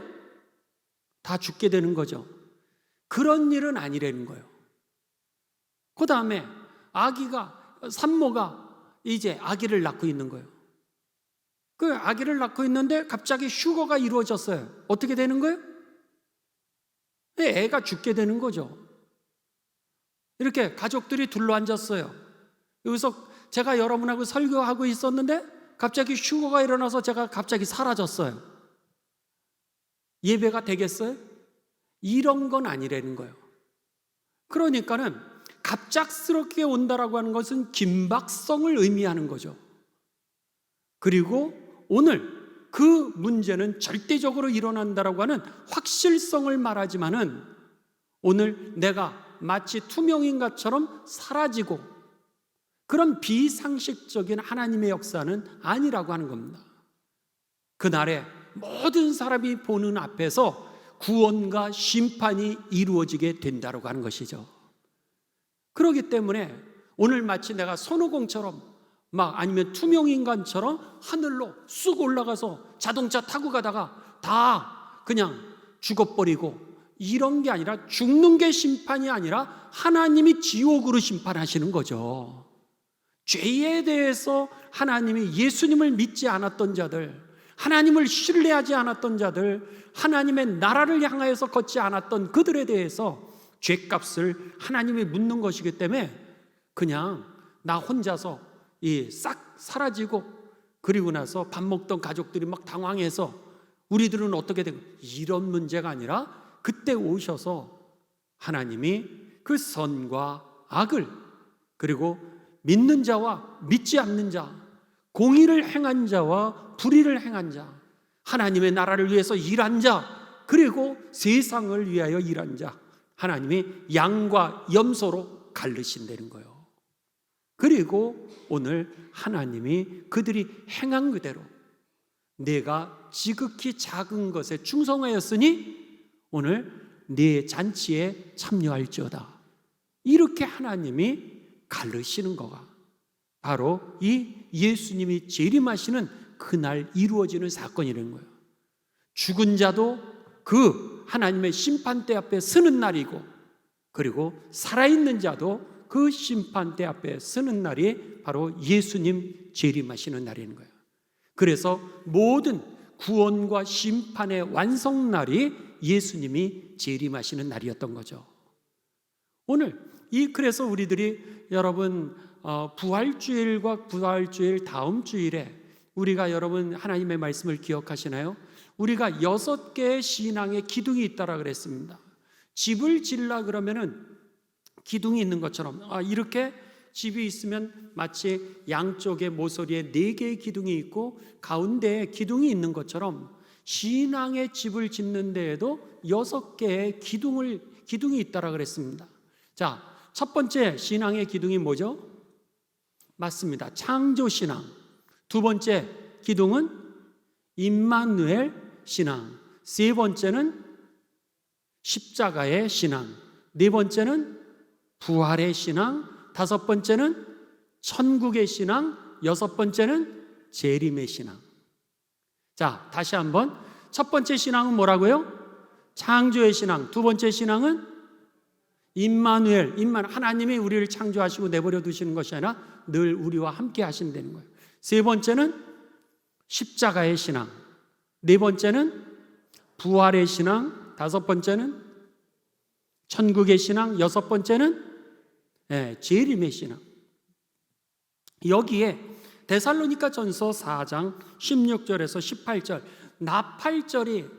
다 죽게 되는 거죠. 그런 일은 아니라는 거예요. 그 다음에 산모가 이제 아기를 낳고 있는 거예요. 그 아기를 낳고 있는데 갑자기 휴거가 이루어졌어요. 어떻게 되는 거예요? 애가 죽게 되는 거죠. 이렇게 가족들이 둘러앉았어요. 여기서 제가 여러분하고 설교하고 있었는데 갑자기 휴거가 일어나서 제가 갑자기 사라졌어요. 예배가 되겠어요? 이런 건 아니라는 거예요. 그러니까는 갑작스럽게 온다라고 하는 것은 긴박성을 의미하는 거죠. 그리고 오늘 그 문제는 절대적으로 일어난다라고 하는 확실성을 말하지만은 오늘 내가 마치 투명인간처럼 사라지고 그런 비상식적인 하나님의 역사는 아니라고 하는 겁니다. 그날에 모든 사람이 보는 앞에서 구원과 심판이 이루어지게 된다라고 하는 것이죠. 그렇기 때문에 오늘 마치 내가 손오공처럼 아니면 투명인간처럼 하늘로 쑥 올라가서 자동차 타고 가다가 다 그냥 죽어버리고 이런 게 아니라 죽는 게 심판이 아니라 하나님이 지옥으로 심판하시는 거죠. 죄에 대해서 하나님이 예수님을 믿지 않았던 자들, 하나님을 신뢰하지 않았던 자들, 하나님의 나라를 향하여서 걷지 않았던 그들에 대해서 죄값을 하나님이 묻는 것이기 때문에 그냥 나 혼자서 싹 사라지고 그리고 나서 밥 먹던 가족들이 막 당황해서 우리들은 어떻게 되고 이런 문제가 아니라 그때 오셔서 하나님이 그 선과 악을 그리고 믿는 자와 믿지 않는 자, 공의를 행한 자와 불의를 행한 자, 하나님의 나라를 위해서 일한 자, 그리고 세상을 위하여 일한 자, 하나님이 양과 염소로 갈르신다는 거예요. 그리고 오늘 하나님이 그들이 행한 그대로 내가 지극히 작은 것에 충성하였으니 오늘 네 잔치에 참여할지어다. 이렇게 하나님이 갈르시는 거가 바로 이 예수님이 재림하시는 그날 이루어지는 사건이라는 거예요. 죽은 자도 그 하나님의 심판대 앞에 서는 날이고 그리고 살아있는 자도 그 심판대 앞에 서는 날이 바로 예수님 재림하시는 날인 거예요. 그래서 모든 구원과 심판의 완성날이 예수님이 재림하시는 날이었던 거죠. 오늘 그래서 우리들이 여러분 부활주일과 부활주일 다음 주일에 우리가 여러분 하나님의 말씀을 기억하시나요? 우리가 6개의 신앙의 기둥이 있다라 그랬습니다. 집을 지으려 그러면은 기둥이 있는 것처럼 이렇게 집이 있으면 마치 양쪽의 모서리에 4개의 기둥이 있고 가운데에 기둥이 있는 것처럼 신앙의 집을 짓는 데에도 6개의 기둥이 있다라 그랬습니다. 자, 첫 번째 신앙의 기둥이 뭐죠? 맞습니다. 창조신앙. 두 번째 기둥은 임마누엘 신앙. 세 번째는 십자가의 신앙. 네 번째는 부활의 신앙. 다섯 번째는 천국의 신앙. 여섯 번째는 재림의 신앙. 자, 다시 한번. 첫 번째 신앙은 뭐라고요? 창조의 신앙. 두 번째 신앙은 임마누엘, 하나님이 우리를 창조하시고 내버려 두시는 것이 아니라 늘 우리와 함께 하신다는 거예요. 세 번째는 십자가의 신앙. 네 번째는 부활의 신앙. 다섯 번째는 천국의 신앙. 여섯 번째는 재림의 신앙. 여기에 데살로니가 전서 4장 16절에서 18절 나팔절이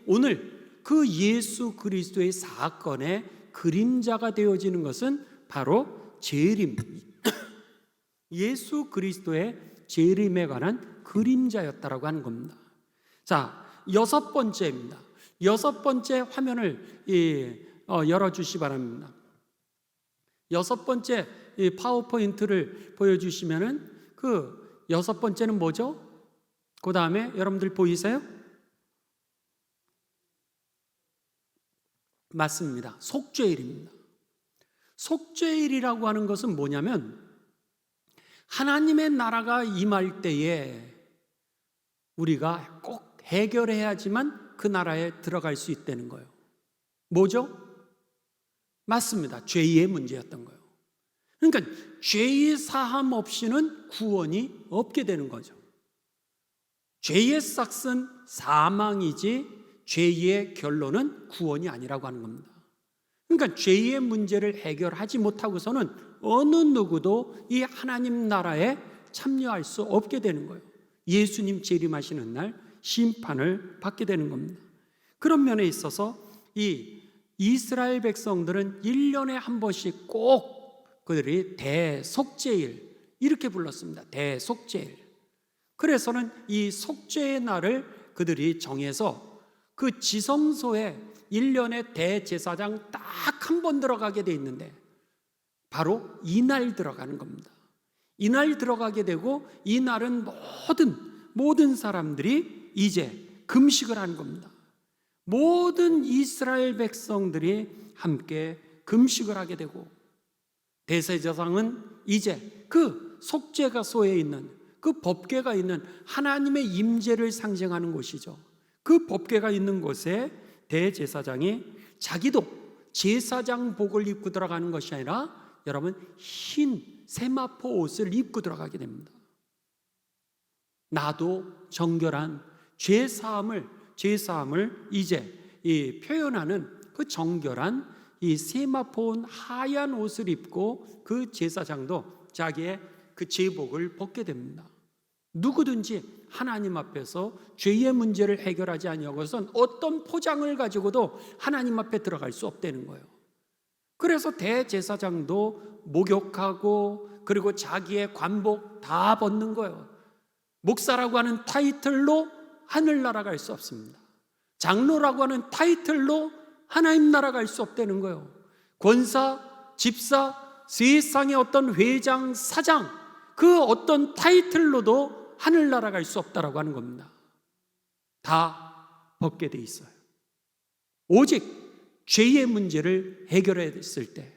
오늘 그 예수 그리스도의 사건의 그림자가 되어지는 것은 바로 재림, 예수 그리스도의 재림에 관한 그림자였다라고 하는 겁니다. 자, 여섯 번째입니다. 여섯 번째 화면을 열어주시 바랍니다. 여섯 번째 파워포인트를 보여주시면은 그 여섯 번째는 뭐죠? 그 다음에 여러분들 보이세요? 맞습니다. 속죄일입니다. 속죄일이라고 하는 것은 뭐냐면 하나님의 나라가 임할 때에 우리가 꼭 해결해야지만 그 나라에 들어갈 수 있다는 거예요. 뭐죠? 맞습니다. 죄의 문제였던 거예요. 그러니까 죄의 사함 없이는 구원이 없게 되는 거죠. 죄의 싹은 사망이지 죄의 결론은 구원이 아니라고 하는 겁니다. 그러니까 죄의 문제를 해결하지 못하고서는 어느 누구도 이 하나님 나라에 참여할 수 없게 되는 거예요. 예수님 재림하시는 날 심판을 받게 되는 겁니다. 그런 면에 있어서 이 이스라엘 백성들은 1년에 한 번씩 꼭 그들이 대속죄일 이렇게 불렀습니다. 대속죄일. 그래서는 이 속죄의 날을 그들이 정해서 그 지성소에 1년에 대제사장 딱 한 번 들어가게 돼 있는데 바로 이날 들어가는 겁니다. 이날 들어가게 되고 이날은 모든 사람들이 이제 금식을 하는 겁니다. 모든 이스라엘 백성들이 함께 금식을 하게 되고 대제사장은 이제 그 속죄가소에 있는 그 법궤가 있는 하나님의 임재를 상징하는 곳이죠. 그 법궤가 있는 곳에 대제사장이 자기도 제사장복을 입고 들어가는 것이 아니라 여러분 흰 세마포 옷을 입고 들어가게 됩니다. 나도 정결한 죄사함을 이제 표현하는 그 정결한 이 세마포 하얀 옷을 입고 그 제사장도 자기의 그 제복을 벗게 됩니다. 누구든지 하나님 앞에서 죄의 문제를 해결하지 아니하고선 어떤 포장을 가지고도 하나님 앞에 들어갈 수 없다는 거예요. 그래서 대제사장도 목욕하고 그리고 자기의 관복 다 벗는 거예요. 목사라고 하는 타이틀로 하늘나라 갈 수 없습니다. 장로라고 하는 타이틀로 하나님 나라 갈 수 없다는 거예요. 권사, 집사, 세상의 어떤 회장, 사장 그 어떤 타이틀로도 하늘나라 갈 수 없다라고 하는 겁니다. 다 벗게 돼 있어요. 오직 죄의 문제를 해결했을 때,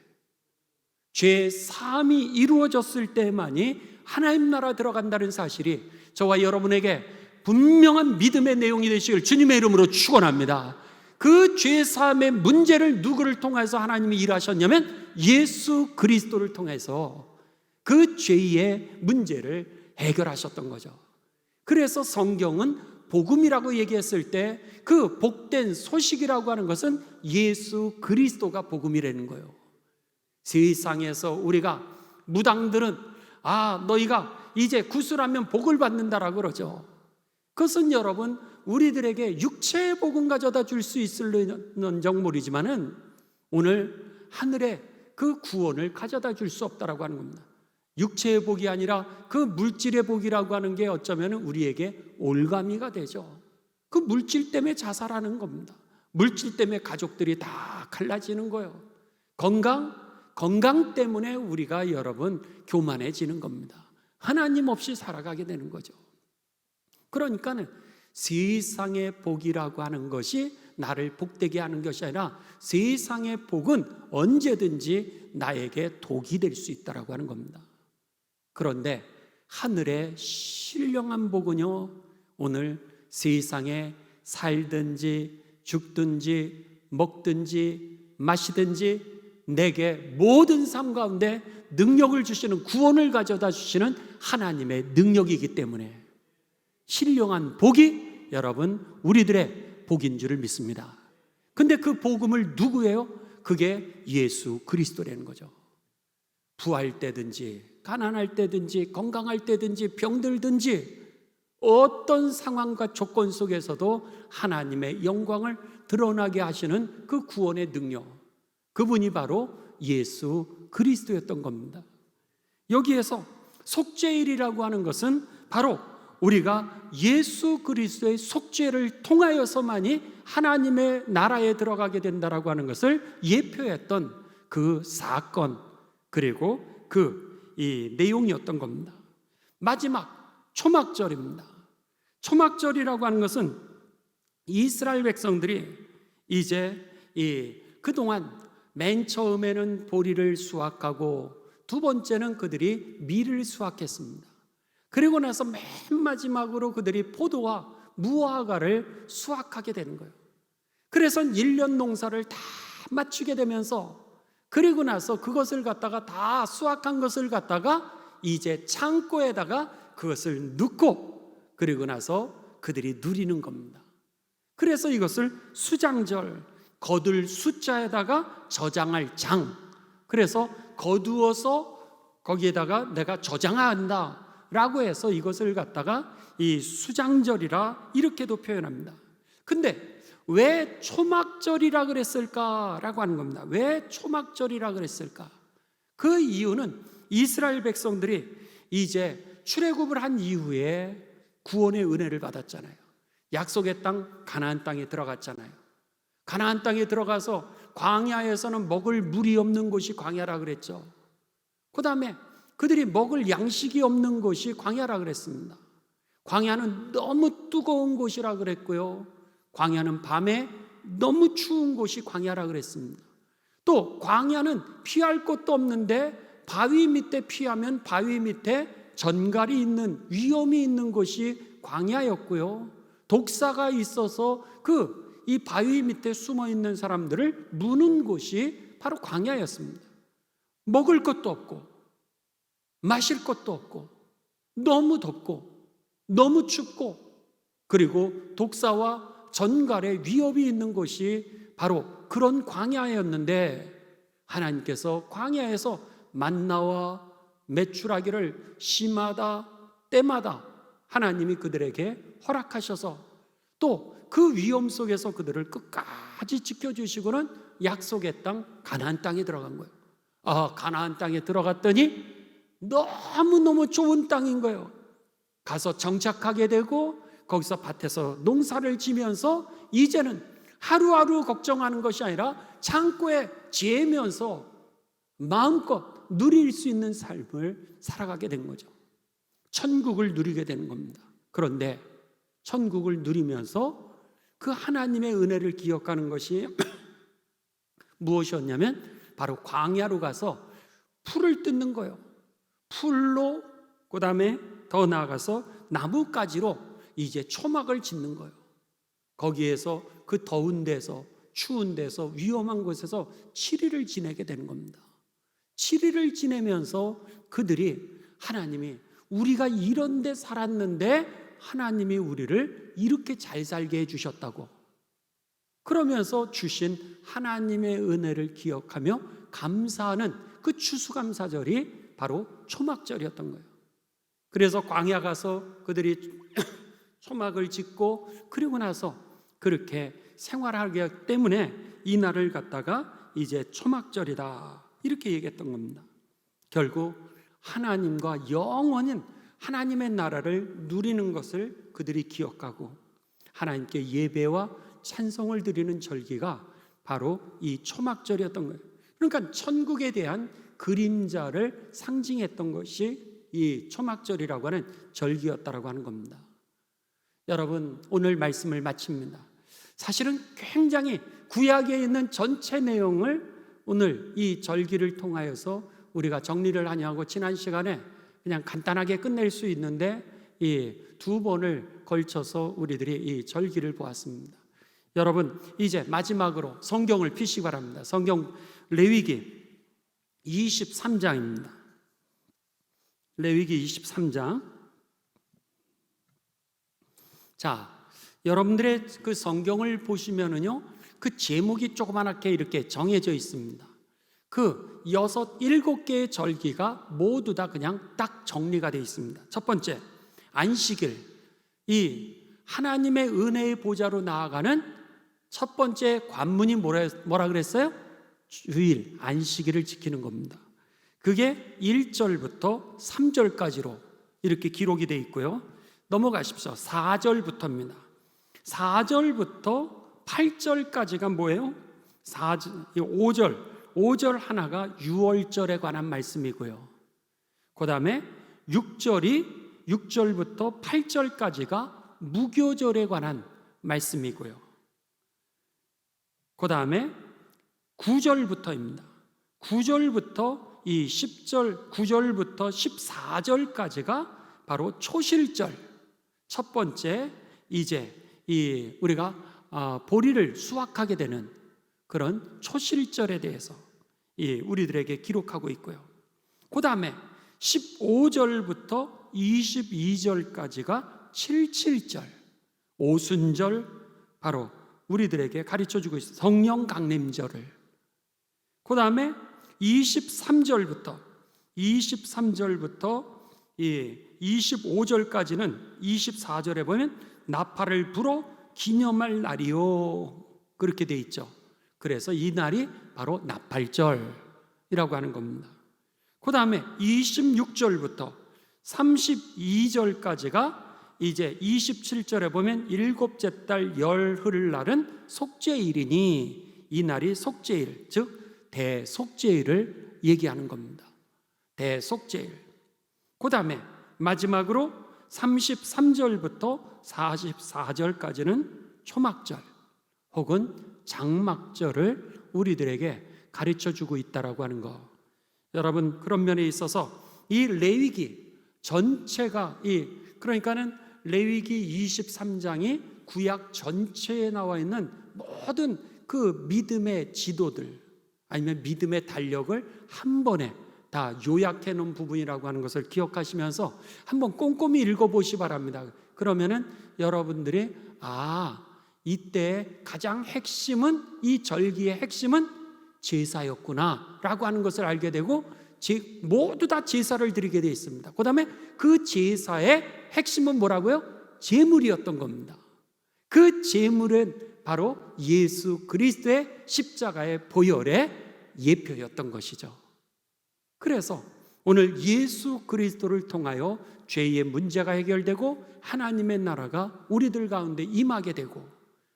죄 사함이 이루어졌을 때만이 하나님 나라 들어간다는 사실이 저와 여러분에게 분명한 믿음의 내용이 되시길 주님의 이름으로 축원합니다. 그 죄 사함의 문제를 누구를 통해서 하나님이 일하셨냐면 예수 그리스도를 통해서 그 죄의 문제를 해결하셨던 거죠. 그래서 성경은 복음이라고 얘기했을 때 그 복된 소식이라고 하는 것은 예수 그리스도가 복음이라는 거예요. 세상에서 우리가 무당들은 너희가 이제 구술하면 복을 받는다라고 그러죠. 그것은 여러분 우리들에게 육체의 복음 가져다 줄 수 있을런정 모르지만은 오늘 하늘의 그 구원을 가져다 줄 수 없다라고 하는 겁니다. 육체의 복이 아니라 그 물질의 복이라고 하는 게 어쩌면 우리에게 올가미가 되죠. 그 물질 때문에 자살하는 겁니다. 물질 때문에 가족들이 다 갈라지는 거예요. 건강 때문에 우리가 여러분 교만해지는 겁니다. 하나님 없이 살아가게 되는 거죠. 그러니까는 세상의 복이라고 하는 것이 나를 복되게 하는 것이 아니라 세상의 복은 언제든지 나에게 독이 될 수 있다라고 하는 겁니다. 그런데 하늘의 신령한 복은요, 오늘 세상에 살든지 죽든지 먹든지 마시든지 내게 모든 삶 가운데 능력을 주시는 구원을 가져다 주시는 하나님의 능력이기 때문에 신령한 복이 여러분 우리들의 복인 줄을 믿습니다. 근데 그 복음을 누구예요? 그게 예수 그리스도라는 거죠. 부할 때든지 가난할 때든지 건강할 때든지 병들든지 어떤 상황과 조건 속에서도 하나님의 영광을 드러나게 하시는 그 구원의 능력, 그분이 바로 예수 그리스도였던 겁니다. 여기에서 속죄일이라고 하는 것은 바로 우리가 예수 그리스도의 속죄를 통하여서만이 하나님의 나라에 들어가게 된다라고 하는 것을 예표했던 그 사건, 그리고 이 내용이었던 겁니다. 마지막 초막절입니다. 초막절이라고 하는 것은 이스라엘 백성들이 이제 그동안 맨 처음에는 보리를 수확하고 두 번째는 그들이 밀을 수확했습니다. 그리고 나서 맨 마지막으로 그들이 포도와 무화과를 수확하게 되는 거예요. 그래서 1년 농사를 다 마치게 되면서, 그리고 나서 그것을 갖다가 다 수확한 것을 갖다가 이제 창고에다가 그것을 넣고, 그리고 나서 그들이 누리는 겁니다. 그래서 이것을 수장절, 거둘 숫자에다가 저장할 장, 그래서 거두어서 거기에다가 내가 저장한다 라고 해서 이것을 갖다가 이 수장절이라 이렇게도 표현합니다. 근데 왜 초막절이라 그랬을까라고 하는 겁니다. 왜 초막절이라 그랬을까? 그 이유는 이스라엘 백성들이 이제 출애굽을 한 이후에 구원의 은혜를 받았잖아요. 약속의 땅 가나안 땅에 들어갔잖아요. 가나안 땅에 들어가서 광야에서는 먹을 물이 없는 곳이 광야라 그랬죠. 그 다음에 그들이 먹을 양식이 없는 곳이 광야라 그랬습니다. 광야는 너무 뜨거운 곳이라 그랬고요, 광야는 밤에 너무 추운 곳이 광야라 그랬습니다. 또 광야는 피할 곳도 없는데 바위 밑에 피하면 바위 밑에 전갈이 있는, 위험이 있는 곳이 광야였고요, 독사가 있어서 이 바위 밑에 숨어 있는 사람들을 무는 곳이 바로 광야였습니다. 먹을 것도 없고 마실 것도 없고 너무 덥고 너무 춥고, 그리고 독사와 전갈의 위협이 있는 곳이 바로 그런 광야였는데, 하나님께서 광야에서 만나와 메추라기를 시마다 때마다 하나님이 그들에게 허락하셔서 또 그 위험 속에서 그들을 끝까지 지켜주시고는 약속의 땅 가나안 땅에 들어간 거예요. 가나안 땅에 들어갔더니 너무너무 좋은 땅인 거예요. 가서 정착하게 되고 거기서 밭에서 농사를 지면서 이제는 하루하루 걱정하는 것이 아니라 창고에 재면서 마음껏 누릴 수 있는 삶을 살아가게 된 거죠. 천국을 누리게 되는 겁니다. 그런데 천국을 누리면서 그 하나님의 은혜를 기억하는 것이 무엇이었냐면 바로 광야로 가서 풀을 뜯는 거예요. 풀로, 그 다음에 더 나아가서 나뭇가지로 이제 초막을 짓는 거예요. 거기에서 그 더운 데서, 추운 데서, 위험한 곳에서 7일을 지내게 되는 겁니다. 7일을 지내면서 그들이, 하나님이 우리가 이런 데 살았는데 하나님이 우리를 이렇게 잘 살게 해주셨다고, 그러면서 주신 하나님의 은혜를 기억하며 감사하는 그 추수감사절이 바로 초막절이었던 거예요. 그래서 광야 가서 그들이 초막을 짓고, 그리고 나서 그렇게 생활하기 때문에 이 날을 갖다가 이제 초막절이다 이렇게 얘기했던 겁니다. 결국 하나님과 영원한 하나님의 나라를 누리는 것을 그들이 기억하고 하나님께 예배와 찬송을 드리는 절기가 바로 이 초막절이었던 거예요. 그러니까 천국에 대한 그림자를 상징했던 것이 이 초막절이라고 하는 절기였다라고 하는 겁니다. 여러분, 오늘 말씀을 마칩니다. 사실은 굉장히 구약에 있는 전체 내용을 오늘 이 절기를 통하여서 우리가 정리를 하냐고 지난 시간에 그냥 간단하게 끝낼 수 있는데 이 두 번을 걸쳐서 우리들이 이 절기를 보았습니다. 여러분, 이제 마지막으로 성경을 펴시기 바랍니다. 성경 레위기 23장입니다. 레위기 23장. 자, 여러분들의 그 성경을 보시면은요, 그 제목이 조그맣게 이렇게 정해져 있습니다. 그 6, 7개의 절기가 모두 다 그냥 딱 정리가 되어 있습니다. 첫 번째, 안식일. 이 하나님의 은혜의 보좌로 나아가는 첫 번째 관문이 뭐라 그랬어요? 주일, 안식일을 지키는 겁니다. 그게 1절부터 3절까지로 이렇게 기록이 되어 있고요. 넘어가십시오. 4절부터입니다. 4절부터 8절까지가 뭐예요? 5절 하나가 유월절에 관한 말씀이고요. 그 다음에 6절부터 8절까지가 무교절에 관한 말씀이고요. 그 다음에 9절부터입니다. 9절부터 9절부터 14절까지가 바로 초실절, 첫 번째 이제 우리가 보리를 수확하게 되는 그런 초실절에 대해서 우리들에게 기록하고 있고요. 그 다음에 15절부터 22절까지가 77절, 오순절, 바로 우리들에게 가르쳐주고 있어요. 성령 강림절을. 그 다음에 23절부터 25절까지는 24절에 보면 나팔을 불어 기념할 날이요, 그렇게 돼 있죠. 그래서 이 날이 바로 나팔절이라고 하는 겁니다. 그 다음에 26절부터 32절까지가 이제 27절에 보면 일곱째 달 열흘 날은 속죄일이니, 이 날이 속죄일, 즉 대속죄일을 얘기하는 겁니다. 대속죄일. 그 다음에 마지막으로 33절부터 44절까지는 초막절 혹은 장막절을 우리들에게 가르쳐주고 있다라고 하는 거. 여러분, 그런 면에 있어서 이 레위기 전체가 그러니까는 레위기 23장이 구약 전체에 나와 있는 모든 그 믿음의 지도들 아니면 믿음의 달력을 한 번에 다 요약해 놓은 부분이라고 하는 것을 기억하시면서 한번 꼼꼼히 읽어보시 바랍니다. 그러면은 여러분들이 이때 가장 핵심은, 이 절기의 핵심은 제사였구나 라고 하는 것을 알게 되고, 모두 다 제사를 드리게 되어 있습니다. 그 다음에 그 제사의 핵심은 뭐라고요? 제물이었던 겁니다. 그 제물은 바로 예수 그리스도의 십자가의 보혈의 예표였던 것이죠. 그래서 오늘 예수 그리스도를 통하여 죄의 문제가 해결되고 하나님의 나라가 우리들 가운데 임하게 되고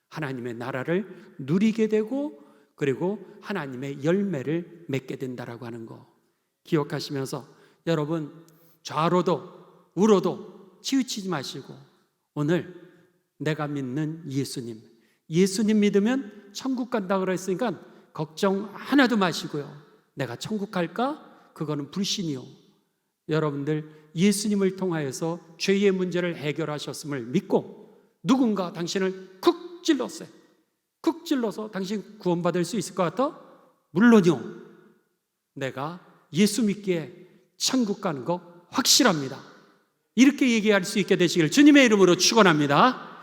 하나님의 나라를 누리게 되고 그리고 하나님의 열매를 맺게 된다라고 하는 거 기억하시면서 여러분, 좌로도 우로도 치우치지 마시고 오늘 내가 믿는 예수님 믿으면 천국 간다 그랬으니까 걱정 하나도 마시고요. 내가 천국 갈까? 그거는 불신이요. 여러분들 예수님을 통하여서 죄의 문제를 해결하셨음을 믿고 누군가 당신을 쿡 찔렀어요. 쿡 찔러서 당신 구원받을 수 있을 것 같아? 물론이요. 내가 예수 믿기에 천국 가는 거 확실합니다. 이렇게 얘기할 수 있게 되시길 주님의 이름으로 축원합니다.